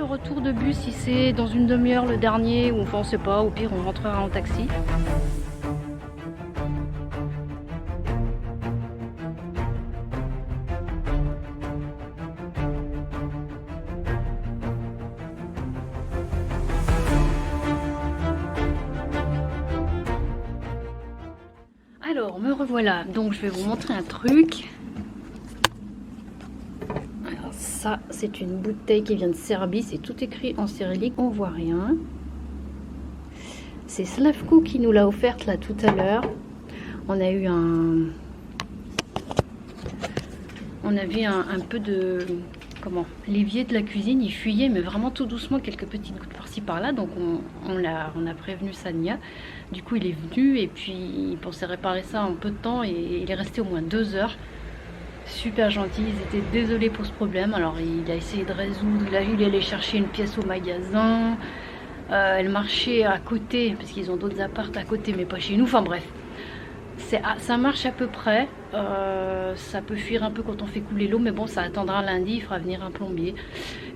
retour de bus, si c'est dans une demi-heure le dernier, ou enfin on sait pas, au pire on rentrera en taxi. Alors, me revoilà. Donc, je vais vous montrer un truc. Alors, ça, c'est une bouteille qui vient de Serbie. C'est tout écrit en cyrillique. On voit rien. C'est Slavko qui nous l'a offerte là tout à l'heure. On a eu un peu de... Comment? L'évier de la cuisine, il fuyait, mais vraiment tout doucement, quelques petites gouttes par-ci par-là. Donc on a prévenu Sania. Du coup, il est venu et puis il pensait réparer ça en peu de temps et il est resté au moins 2 heures. Super gentil, ils étaient désolés pour ce problème. Alors il a essayé de résoudre, il est allé chercher une pièce au magasin. Elle marchait à côté, parce qu'ils ont d'autres apparts à côté, mais pas chez nous. Enfin bref. Ça marche à peu près, ça peut fuir un peu quand on fait couler l'eau, mais bon, ça attendra lundi, il fera venir un plombier.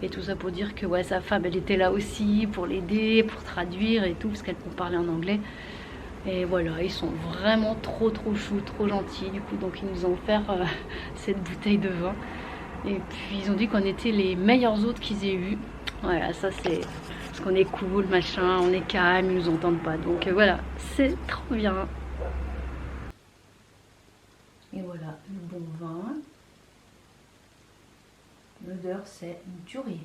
Et tout ça pour dire que ouais, sa femme, elle était là aussi pour l'aider, pour traduire et tout, parce qu'elle peut parler en anglais. Et voilà, ils sont vraiment trop choux, trop gentils, du coup, donc ils nous ont offert cette bouteille de vin. Et puis ils ont dit qu'on était les meilleurs hôtes qu'ils aient eu. Voilà, ça c'est parce qu'on est cool, machin, on est calme, ils nous entendent pas. Donc voilà, c'est trop bien. Et voilà, le bon vin. L'odeur, c'est une tuerie.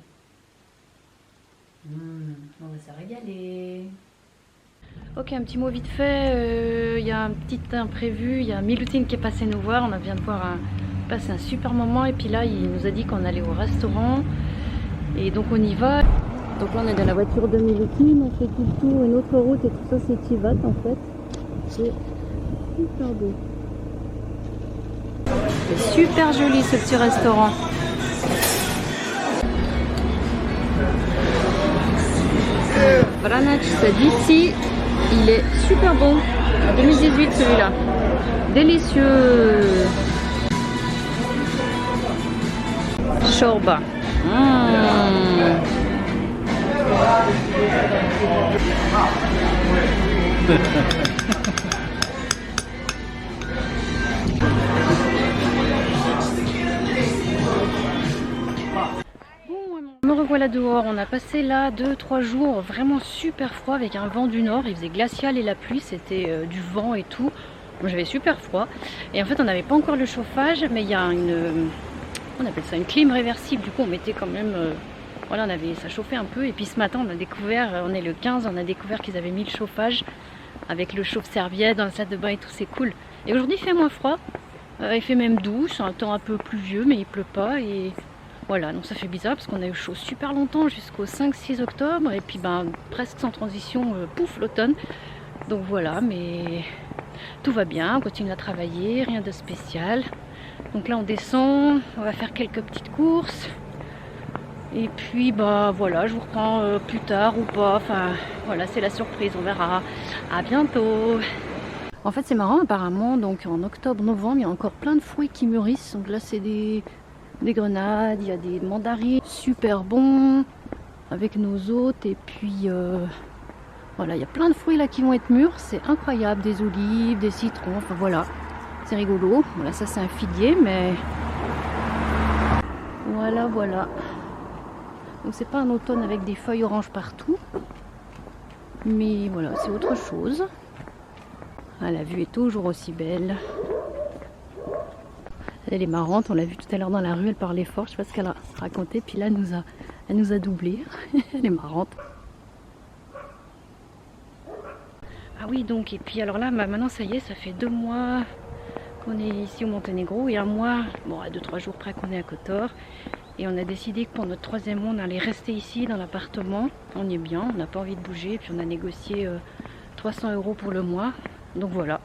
On va se régaler. Ok, un petit mot vite fait. Il y a un petit imprévu. Il y a Miloutine qui est passé nous voir. On vient de passer un super moment. Et puis là, il nous a dit qu'on allait au restaurant. Et donc on y va. Donc là, on est dans la voiture de Miloutine. On fait tout le tour, une autre route. Et tout ça, c'est Tivat en fait. C'est super beau. C'est super joli ce petit restaurant. Vranac, ça d'ici, il est super bon. 2018 celui-là. Délicieux. Chorba. Me revoilà dehors, on a passé là 2-3 jours vraiment super froid avec un vent du nord, il faisait glacial et la pluie, c'était du vent et tout. Moi j'avais super froid et en fait on n'avait pas encore le chauffage, mais il y a on appelle ça une clim réversible, du coup on mettait quand même, voilà, ça chauffait un peu. Et puis ce matin on a découvert, on est le 15, on a découvert qu'ils avaient mis le chauffage avec le chauffe-serviette dans la salle de bain et tout, c'est cool. Et aujourd'hui il fait moins froid, il fait même doux, c'est un temps un peu pluvieux mais il pleut pas et... Voilà, donc ça fait bizarre parce qu'on a eu chaud super longtemps jusqu'au 5-6 octobre et puis ben presque sans transition, pouf, l'automne. Donc voilà, mais tout va bien, on continue à travailler, rien de spécial. Donc là on descend, on va faire quelques petites courses. Et puis bah voilà, je vous reprends plus tard ou pas, enfin voilà, c'est la surprise, on verra. À bientôt. En fait c'est marrant apparemment, donc en octobre-novembre il y a encore plein de fruits qui mûrissent. Donc là c'est des grenades, il y a des mandarines super bons avec nos hôtes et puis voilà, il y a plein de fruits là qui vont être mûrs, c'est incroyable, des olives, des citrons, enfin voilà, c'est rigolo. Voilà, ça c'est un figuier, mais voilà, donc c'est pas un automne avec des feuilles oranges partout, mais voilà, c'est autre chose. Ah, la vue est toujours aussi belle. Elle est marrante, on l'a vue tout à l'heure dans la rue, elle parlait fort, je sais pas ce qu'elle a raconté, puis là elle nous a doublé. Elle est marrante. Ah oui, donc, et puis alors là, maintenant ça y est, ça fait 2 mois qu'on est ici au Monténégro et 1 mois, bon à 2-3 jours près qu'on est à Kotor. Et on a décidé que pour notre 3e mois, on allait rester ici dans l'appartement. On y est bien, on n'a pas envie de bouger, et puis on a négocié 300 € pour le mois. Donc voilà.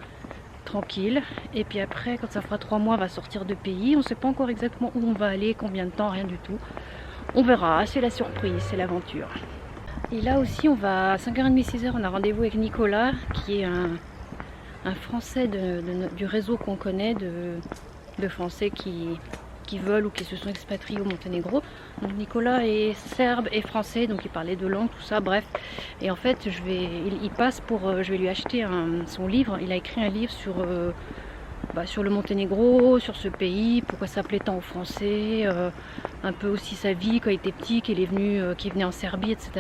Tranquille, et puis après quand ça fera 3 mois on va sortir de pays, on sait pas encore exactement où on va aller, combien de temps, rien du tout, on verra, c'est la surprise, c'est l'aventure. Et là aussi on va à 5h30, 6h, on a rendez-vous avec Nicolas qui est un français du réseau qu'on connaît, de français qui qui veulent ou qui se sont expatriés au Monténégro. Donc Nicolas est serbe et français, donc il parlait deux langues, tout ça, bref. Et en fait, il passe pour, je vais lui acheter son livre. Il a écrit un livre sur le Monténégro, sur ce pays, pourquoi ça plaît tant aux Français, un peu aussi sa vie quand il était petit, qu'il est venu en Serbie, etc.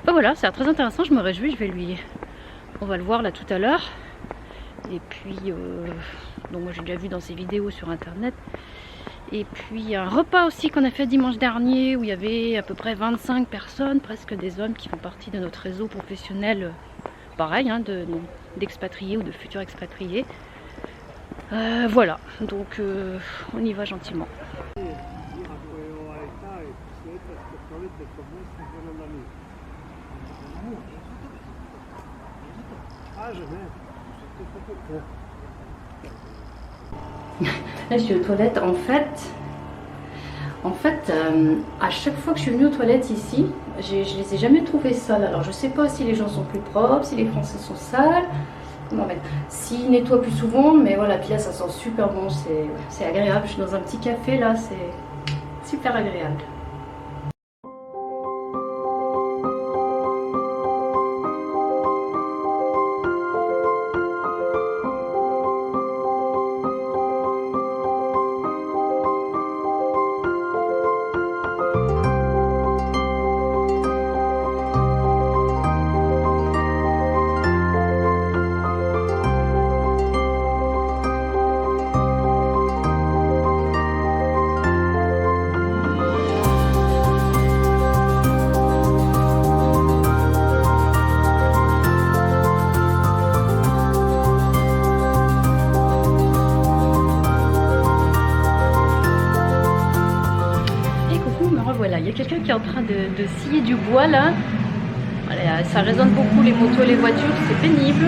Enfin voilà, c'est très intéressant, je me réjouis, on va le voir là tout à l'heure. Et puis, donc moi j'ai déjà vu dans ses vidéos sur internet. Et puis un repas aussi qu'on a fait dimanche dernier où il y avait à peu près 25 personnes, presque des hommes qui font partie de notre réseau professionnel, pareil, hein, d'expatriés ou de futurs expatriés. Voilà, donc on y va gentiment. Là je suis aux toilettes. En fait, à chaque fois que je suis venue aux toilettes ici, je les ai jamais trouvées sales. Alors je sais pas si les gens sont plus propres, si les Français sont sales. En fait, s'ils nettoient plus souvent, mais voilà, puis là ça sent super bon, c'est agréable. Je suis dans un petit café là, c'est super agréable. Quelqu'un qui est en train de scier du bois là. Voilà, ça résonne beaucoup les motos, les voitures, c'est pénible.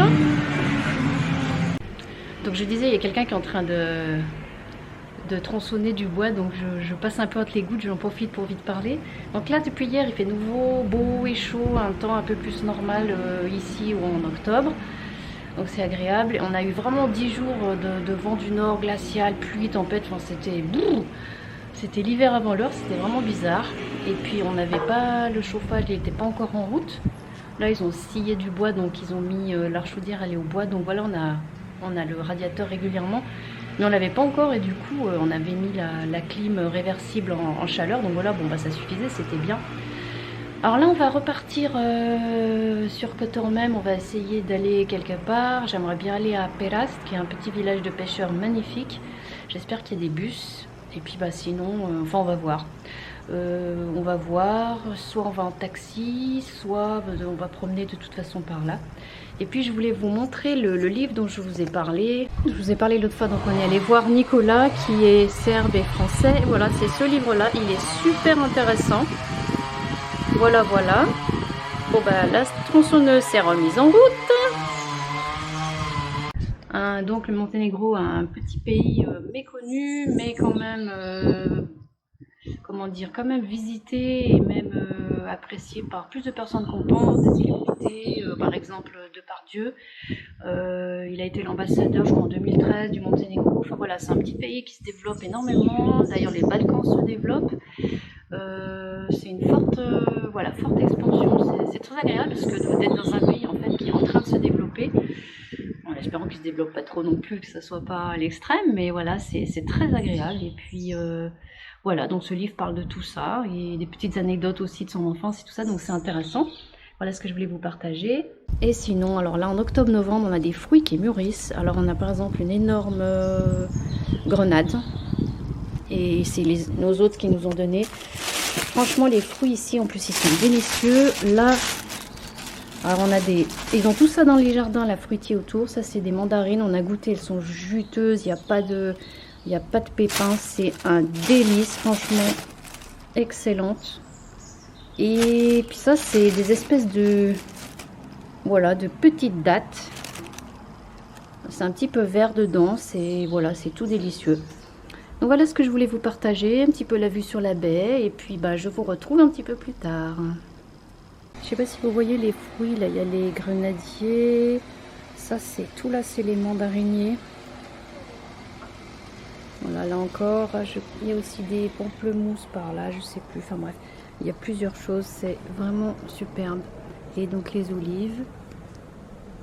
Donc je disais, il y a quelqu'un qui est en train de tronçonner du bois, donc je passe un peu entre les gouttes, j'en profite pour vite parler. Donc là depuis hier il fait nouveau, beau et chaud, un temps un peu plus normal ici ou en octobre. Donc c'est agréable. On a eu vraiment 10 jours de vent du nord, glacial, pluie, tempête, enfin c'était l'hiver avant l'heure, c'était vraiment bizarre. Et puis on n'avait pas le chauffage, il n'était pas encore en route. Là ils ont scié du bois, donc ils ont mis leur chaudière, elle est au bois. Donc voilà, on a le radiateur régulièrement. Mais on l'avait pas encore et du coup on avait mis la clim réversible en chaleur. Donc voilà, bon bah ça suffisait, c'était bien. Alors là on va repartir sur Cotormem, on va essayer d'aller quelque part. J'aimerais bien aller à Perast, qui est un petit village de pêcheurs magnifique. J'espère qu'il y a des bus. Et puis bah sinon, enfin on va voir. Soit on va en taxi, soit on va promener de toute façon par là. Et puis je voulais vous montrer le livre dont je vous ai parlé. Je vous ai parlé l'autre fois, donc on est allé voir Nicolas qui est serbe et français. Voilà, c'est ce livre-là, il est super intéressant. Voilà, voilà. Bon bah la tronçonneuse s'est remise en route. Donc le Monténégro, un petit pays méconnu, mais quand même, comment dire, quand même visité et même apprécié par plus de personnes qu'on pense, des célébrités, par exemple Depardieu. Il a été l'ambassadeur, je crois, en 2013 du Monténégro. Enfin voilà, c'est un petit pays qui se développe énormément. D'ailleurs, les Balkans se développent. C'est une forte expansion. C'est très agréable parce que d'être dans un pays en fait qui est en train de se développer. En espérant qu'il se développe pas trop non plus, que ça soit pas à l'extrême, mais voilà, c'est très agréable. Et puis voilà, donc ce livre parle de tout ça et des petites anecdotes aussi de son enfance et tout ça, donc c'est intéressant. Voilà ce que je voulais vous partager. Et sinon, alors là en octobre-novembre, on a des fruits qui mûrissent. Alors on a par exemple une énorme grenade. Et c'est nos hôtes qui nous ont donné. Franchement, les fruits ici, en plus, ils sont délicieux. Là, alors on a ils ont tout ça dans les jardins, la fruitier autour. Ça, c'est des mandarines. On a goûté, elles sont juteuses. Il n'y a pas de pépins. C'est un délice, franchement, excellente. Et puis ça, c'est des espèces de petites dattes. C'est un petit peu vert dedans. Voilà, c'est tout délicieux. Donc voilà ce que je voulais vous partager, un petit peu la vue sur la baie, et puis bah, je vous retrouve un petit peu plus tard. Je sais pas si vous voyez les fruits, là il y a les grenadiers, ça c'est tout là, c'est les mandariniers. Voilà, là encore, il y a aussi des pamplemousses par là, je sais plus. Enfin bref, il y a plusieurs choses, c'est vraiment superbe. Et donc les olives,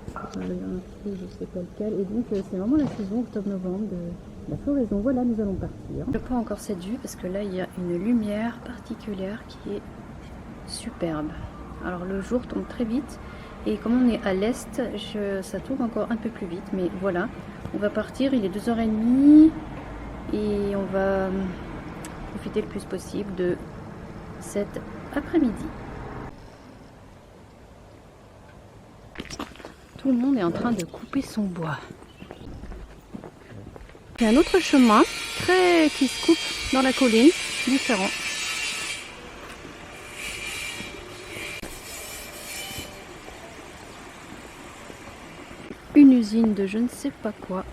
je sais pas lequel. Et donc c'est vraiment la saison octobre-novembre de la floraison. Voilà, nous allons partir. Je prends encore cette vue parce que là il y a une lumière particulière qui est superbe. Alors le jour tombe très vite et comme on est à l'est, ça tourne encore un peu plus vite. Mais voilà, on va partir, il est 2h30 et on va profiter le plus possible de cet après-midi. Tout le monde est en train de couper son bois. Il y a un autre chemin qui se coupe dans la colline, différent. Une usine de je ne sais pas quoi.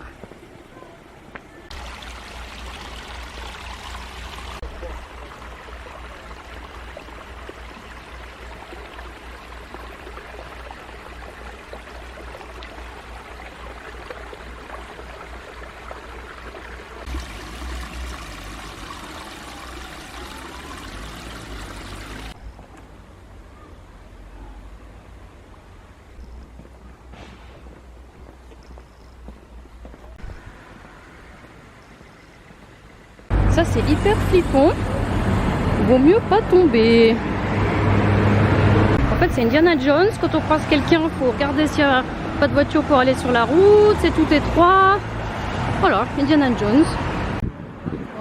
Ça c'est hyper flippant, vaut mieux pas tomber. En fait c'est Indiana Jones, quand on croise quelqu'un il faut regarder s'il n'y a pas de voiture pour aller sur la route, c'est tout étroit. Voilà, Indiana Jones.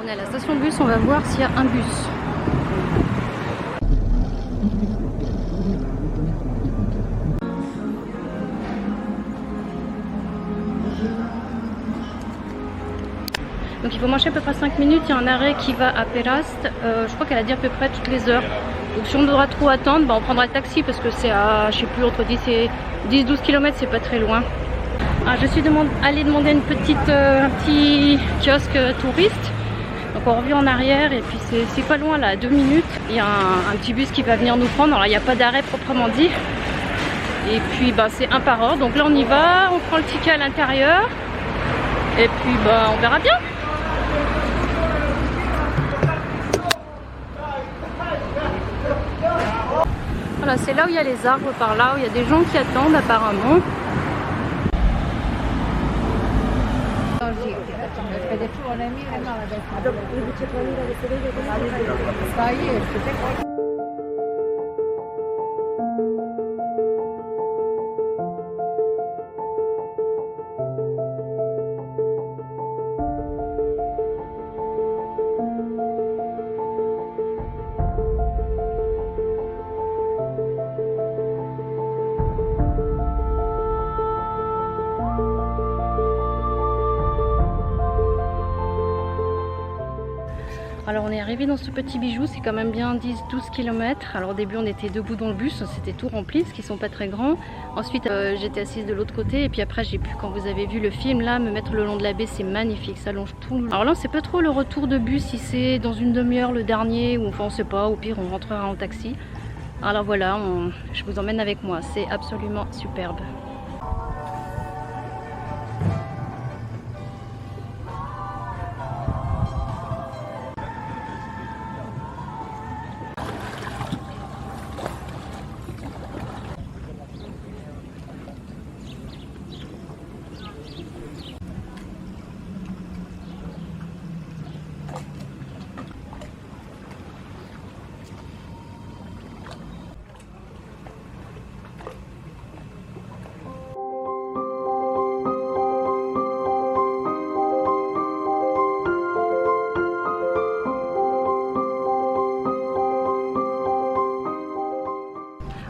On est à la station de bus, on va voir s'il y a un bus. Donc il faut marcher à peu près 5 minutes, il y a un arrêt qui va à Perast, je crois qu'elle a dit à peu près toutes les heures. Donc si on devra trop attendre, bah on prendra le taxi parce que c'est à, je sais plus, entre 10 et 10-12 km, c'est pas très loin. Alors, je suis allée demander un petit kiosque touriste. Donc on revient en arrière et puis c'est pas loin là, à 2 minutes. Il y a un petit bus qui va venir nous prendre, alors il n'y a pas d'arrêt proprement dit. Et puis bah, c'est un par heure, donc là on y va, on prend le ticket à l'intérieur. Et puis bah on verra bien. Voilà, c'est là où il y a les arbres par là, où il y a des gens qui attendent apparemment. Alors on est arrivé dans ce petit bijou, c'est quand même bien 10-12 km. Alors au début on était debout dans le bus, c'était tout rempli, parce qu'ils sont pas très grands. Ensuite j'étais assise de l'autre côté et puis après j'ai pu, quand vous avez vu le film là, me mettre le long de la baie, c'est magnifique, ça longe tout le long. Alors là on sait pas trop le retour de bus, si c'est dans une demi-heure le dernier, ou enfin on sait pas, au pire on rentrera en taxi. Alors voilà, je vous emmène avec moi, c'est absolument superbe.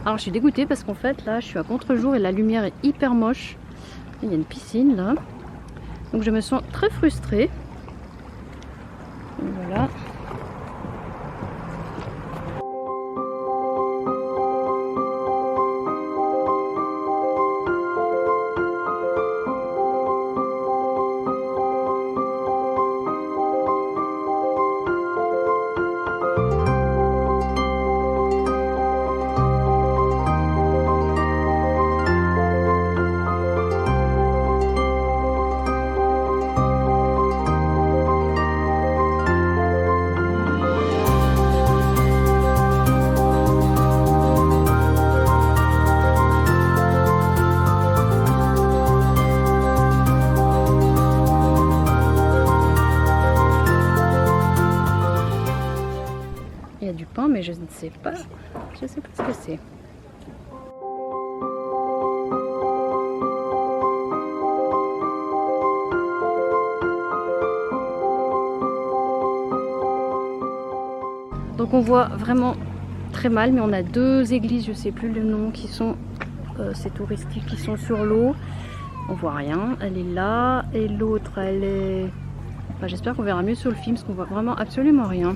Alors je suis dégoûtée parce qu'en fait là je suis à contre-jour et la lumière est hyper moche. Il y a une piscine là. Donc je me sens très frustrée. Donc, voilà. sapin, mais je ne sais pas ce que c'est. Donc on voit vraiment très mal, mais on a deux églises, je sais plus le nom, qui sont c'est touristique, qui sont sur l'eau. On voit rien, elle est là, et l'autre elle est... Enfin, j'espère qu'on verra mieux sur le film, parce qu'on voit vraiment absolument rien.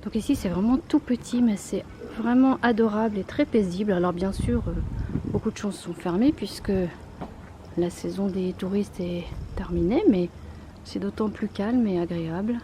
Donc ici c'est vraiment tout petit, mais c'est vraiment adorable et très paisible. Alors bien sûr, beaucoup de choses sont fermées puisque la saison des touristes est terminée, mais c'est d'autant plus calme et agréable.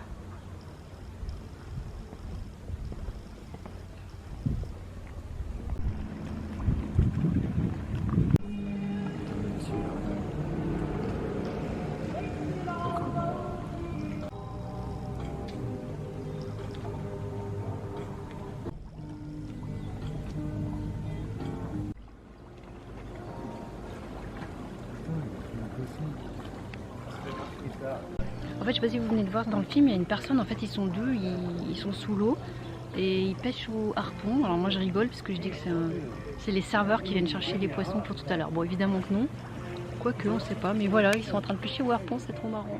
En fait, je sais pas si vous venez de voir dans le film, il y a une personne, en fait ils sont deux, ils sont sous l'eau et ils pêchent au harpon. Alors moi je rigole parce que je dis que c'est les serveurs qui viennent chercher les poissons pour tout à l'heure. Bon, évidemment que non, quoique on sait pas, mais voilà, ils sont en train de pêcher au harpon, c'est trop marrant.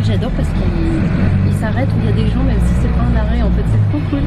J'adore parce qu'il s'arrête où il y a des gens, même si c'est pas un arrêt, en fait c'est trop cool.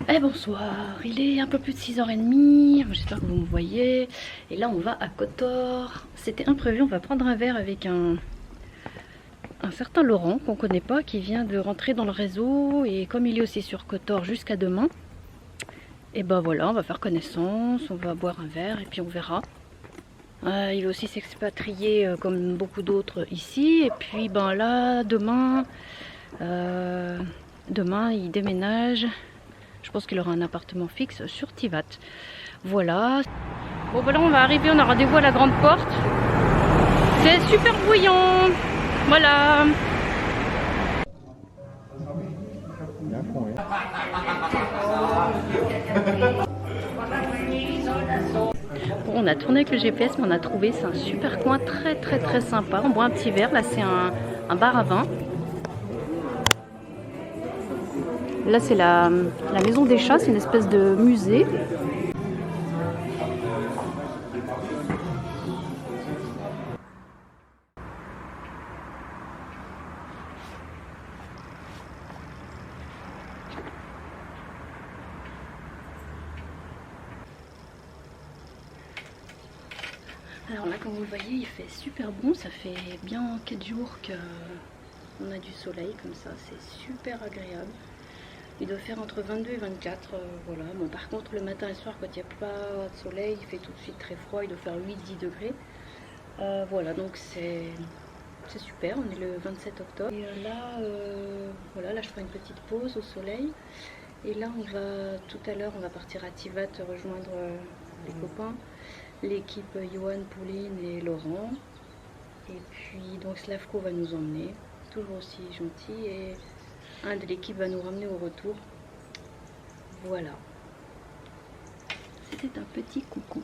Eh bonsoir, il est un peu plus de 6h30, j'espère que vous me voyez. Et là on va à Kotor. C'était imprévu, on va prendre un verre avec un certain Laurent qu'on connaît pas, qui vient de rentrer dans le réseau. Et comme il est aussi sur Kotor jusqu'à demain, et ben voilà, on va faire connaissance, on va boire un verre et puis on verra. Il va aussi s'expatrier comme beaucoup d'autres ici. Et puis ben là, demain il déménage. Je pense qu'il aura un appartement fixe sur Tivat. Voilà. Bon voilà, on va arriver, on a rendez-vous à la grande porte. C'est super bruyant. Voilà. Bon, on a tourné avec le GPS, mais on a trouvé, c'est un super coin très sympa. On boit un petit verre, là c'est un bar à vin. Là c'est la maison des chats, c'est une espèce de musée. Alors là, comme vous le voyez, il fait super bon, ça fait bien 4 jours qu'on a du soleil comme ça, c'est super agréable. Il doit faire entre 22 et 24, voilà. Bon, par contre, le matin et le soir, quand il n'y a pas de soleil, il fait tout de suite très froid, il doit faire 8-10 degrés. Voilà, donc c'est super, on est le 27 octobre. Et là, voilà, là je ferai une petite pause au soleil. Et là, tout à l'heure, on va partir à Tivat rejoindre les copains, l'équipe Johan, Pauline et Laurent. Et puis, donc Slavko va nous emmener, toujours aussi gentil. Et un de l'équipe va nous ramener au retour. Voilà. C'était un petit coucou.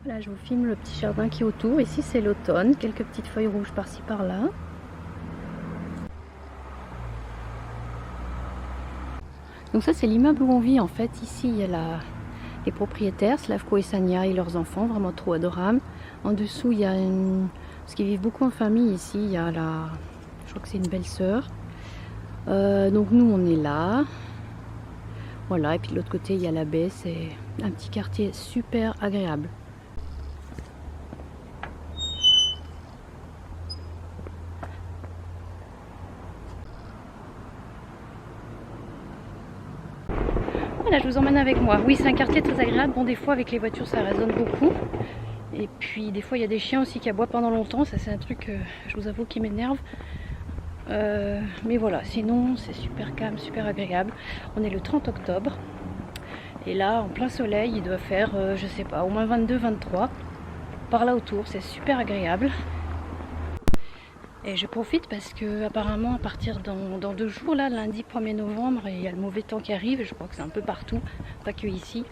Là, je vous filme le petit jardin qui est autour. Ici, c'est l'automne. Quelques petites feuilles rouges par-ci, par-là. Donc ça, c'est l'immeuble où on vit, en fait. Ici, il y a les propriétaires, Slavko et Sania et leurs enfants, vraiment trop adorables. En dessous, il y a parce qu'ils vivent beaucoup en famille ici. Il y a je crois que c'est une belle-sœur. Donc nous, on est là. Voilà, et puis de l'autre côté, il y a la baie. C'est un petit quartier super agréable. Là, je vous emmène avec moi. Oui, c'est un quartier très agréable. Bon, des fois, avec les voitures, ça résonne beaucoup. Et puis, des fois, il y a des chiens aussi qui aboient pendant longtemps. Ça, c'est un truc, je vous avoue, qui m'énerve. Mais voilà, sinon, c'est super calme, super agréable. On est le 30 octobre. Et là, en plein soleil, il doit faire, je sais pas, au moins 22, 23. Par là autour, c'est super agréable. Et je profite parce que apparemment à partir dans 2 jours, là, lundi 1er novembre, il y a le mauvais temps qui arrive. Je crois que c'est un peu partout, pas que ici.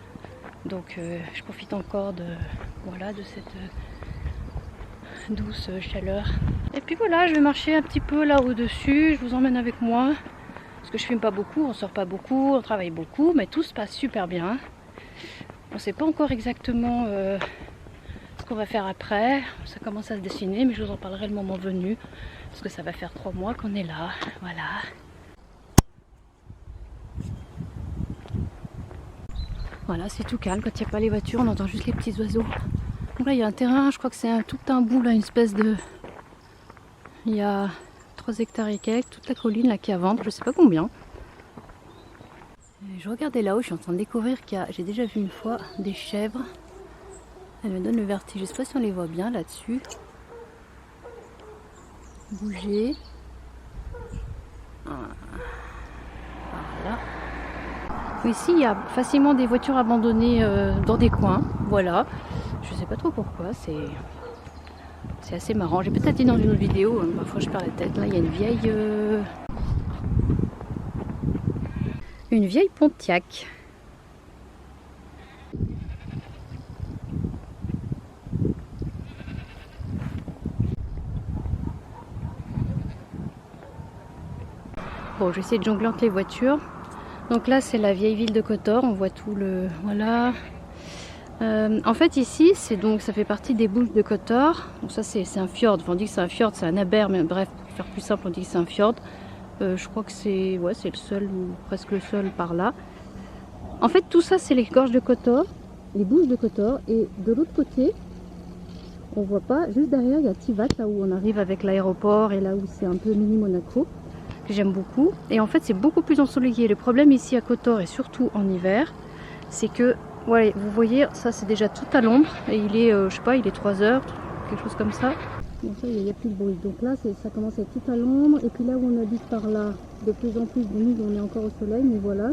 Donc je profite encore de cette douce chaleur. Et puis voilà, je vais marcher un petit peu là au-dessus. Je vous emmène avec moi. Parce que je filme pas beaucoup, on sort pas beaucoup, on travaille beaucoup, mais tout se passe super bien. On ne sait pas encore exactement ce qu'on va faire après. Ça commence à se dessiner, mais je vous en parlerai le moment venu. Parce que ça va faire 3 mois qu'on est là. Voilà. Voilà, c'est tout calme. Quand il n'y a pas les voitures, on entend juste les petits oiseaux. Donc là, il y a un terrain, je crois que c'est tout un bout, là, une espèce de... Il y a 3 hectares et quelques, toute la colline là qui est à vendre, je sais pas combien. Et je regardais là-haut, je suis en train de découvrir j'ai déjà vu une fois des chèvres. Elles me donnent le vertige, je sais pas si on les voit bien là-dessus. Bouger. Voilà. Ici, il y a facilement des voitures abandonnées dans des coins. Voilà. Je sais pas trop pourquoi, c'est assez marrant. J'ai peut-être dit dans une autre vidéo, hein, parfois je perds la tête. Là il y a une vieille Pontiac. Bon, je vais essayer de jongler entre les voitures. Donc là, c'est la vieille ville de Kotor. On voit tout le... Voilà. En fait, ici, ça fait partie des bouches de Kotor. Donc ça, c'est un fjord. Enfin, on dit que c'est un fjord, c'est un aber, mais bref, pour faire plus simple, on dit que c'est un fjord. Je crois que c'est le seul, ou presque le seul par là. En fait, tout ça, c'est les gorges de Kotor, les bouches de Kotor. Et de l'autre côté, on voit pas, juste derrière, il y a Tivat, là où on arrive avec l'aéroport et là où c'est un peu mini Monaco. J'aime beaucoup, et en fait c'est beaucoup plus ensoleillé. Le problème ici à Kotor et surtout en hiver, c'est que ouais, vous voyez, ça c'est déjà tout à l'ombre et il est je sais pas, il est 3 heures, quelque chose comme ça. Bon, ça il n'y a plus de bruit, donc là ça commence à être tout à l'ombre, et puis là où on habite par là, de plus en plus de nous on est encore au soleil, mais voilà.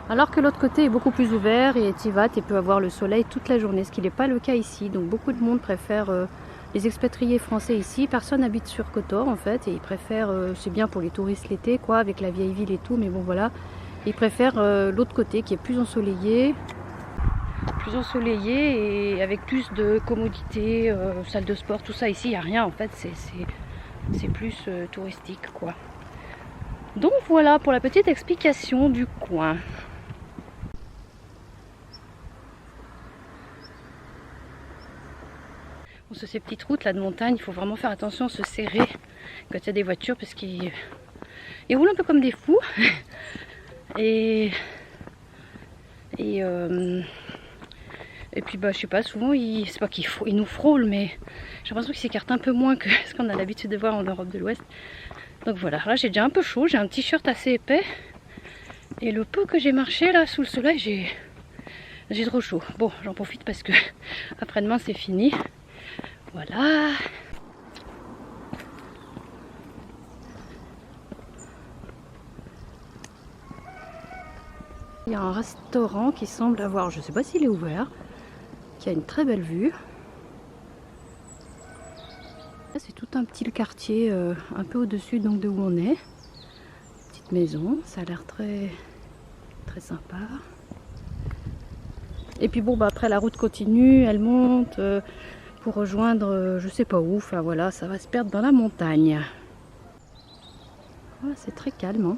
Alors que l'autre côté est beaucoup plus ouvert et Tivat et peut avoir le soleil toute la journée, ce qui n'est pas le cas ici. Donc beaucoup de monde préfère les expatriés français ici. Personne n'habite sur Kotor en fait, et ils préfèrent, c'est bien pour les touristes l'été quoi, avec la vieille ville et tout, mais bon voilà, ils préfèrent l'autre côté qui est plus ensoleillé et avec plus de commodités, salle de sport, tout ça. Ici il n'y a rien en fait, c'est plus touristique quoi. Donc voilà pour la petite explication du coin. Bon, sur ces petites routes là de montagne, il faut vraiment faire attention à se serrer quand il y a des voitures, parce qu'ils roulent un peu comme des fous. Et puis bah je sais pas, souvent c'est pas qu'ils nous frôlent, mais j'ai l'impression qu'ils s'écartent un peu moins que ce qu'on a l'habitude de voir en Europe de l'Ouest. Donc voilà, là j'ai déjà un peu chaud, j'ai un t-shirt assez épais, et le peu que j'ai marché là sous le soleil, j'ai trop chaud. Bon, j'en profite parce que après-demain c'est fini. Voilà. Il y a un restaurant qui semble avoir, je sais pas s'il est ouvert, qui a une très belle vue. C'est tout un petit quartier un peu au-dessus donc de où on est. Petite maison, ça a l'air très très sympa. Et puis bon bah après la route continue, elle monte pour rejoindre je sais pas où, enfin voilà, ça va se perdre dans la montagne. Voilà, c'est très calme hein.